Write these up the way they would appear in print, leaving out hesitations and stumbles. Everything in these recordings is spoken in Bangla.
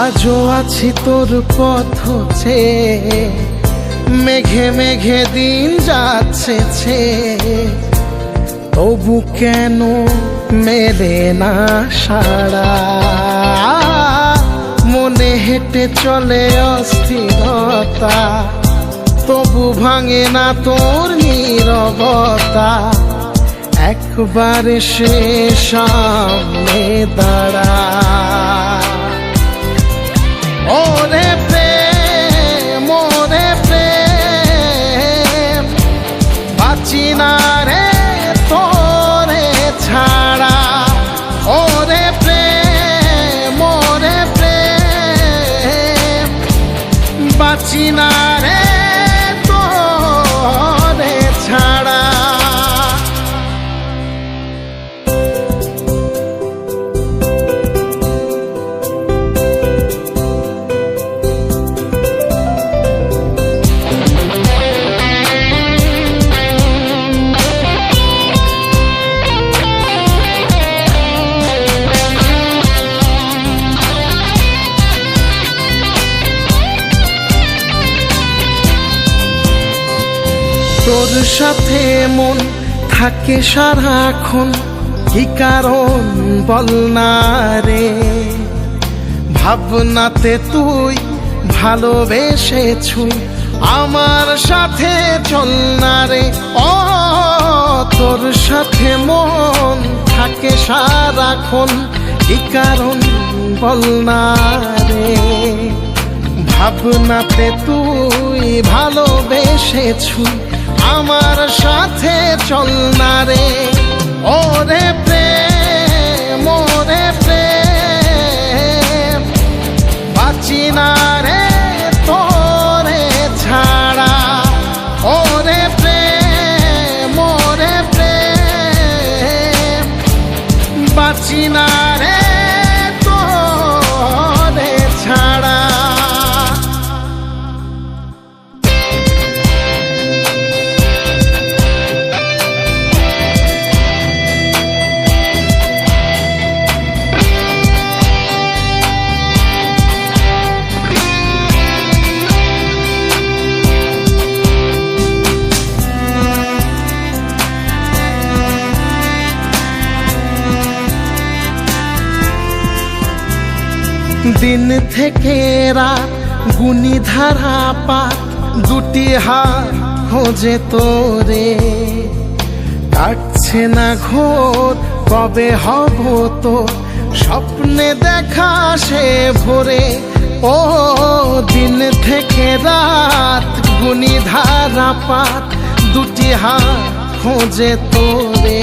আজও আছি তোর পথ চেয়ে, মেঘে মেঘে দিন যাচ্ছে ছেয়ে, তবু কেন মেলে না সাড়া। মনে হেঁটে চলে অস্থিরতা, তবু ভাঙে না তোর নীরবতা। একবার সে সামনে দাঁড়া। ওরে প্রেম, ওরে প্রেম, বাঁচি না রে তোরে ছাড়া। ওরে প্রেম, ওরে প্রেম, বাঁচি না রে তোরে ছাড়া। তোর সাথে মন থাকে সারাক্ষণ, কি কারণ বল না রে। ভাবনাতে তুই ভালোবেসেছু, আমার সাথে চল না রে। ও তোর সাথে মন থাকে সারাক্ষণ, কি কারণ বল না রে। ভাবনাতে তুই ভালোবেসেছু, আমার সাথে চল না রে। ওরে প্রেম, ওরে প্রেম, বাঁচি না রে তোরে ছাড়া। ওরে প্রেম, ওরে প্রেম, বাঁচি না রে তোরে ছাড়া। দিন থেকে রাত গুনি ধারা পাত, দুটি হাত খোঁজে তোরে। কাটছে না ঘোর, কবে হব তোর স্বপ্নে দেখা সে ভোরে। ও দিন থেকে রাত গুনি ধারা পাত, দুটি হাত খোঁজে তোরে।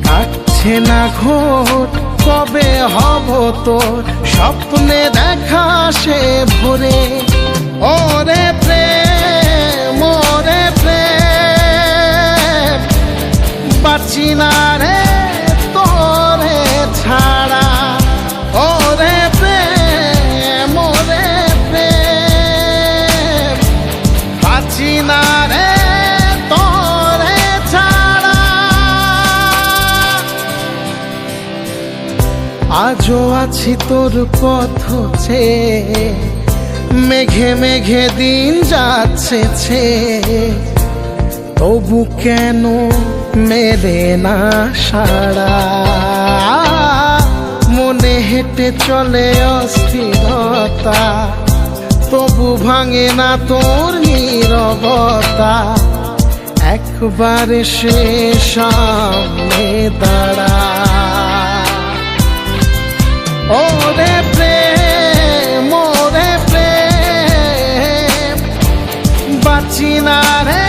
কাটছে না ঘোর, কবে হব তোর স্বপ্নে দেখা সে ভোরে। ওরে প্রেম, ওরে প্রেম, বাঁচি না রে তোরে ছাড়া। ওরে প্রেম, ওরে প্রেম, বাঁচি না রে তোরে ছাড়া। আজও আছি তোর পথ চেয়ে, মেঘে মেঘে দিন যাচ্ছে ছেয়ে, তবু কেন মেলে না সাড়া। মনে হেঁটে চলে অস্থিরতা, তবু ভাঙে না তোর নীরবতা। একবার সে সামনে দাঁড়া। ওরে প্রেম, ওরে প্রেম, বাঁচি না রে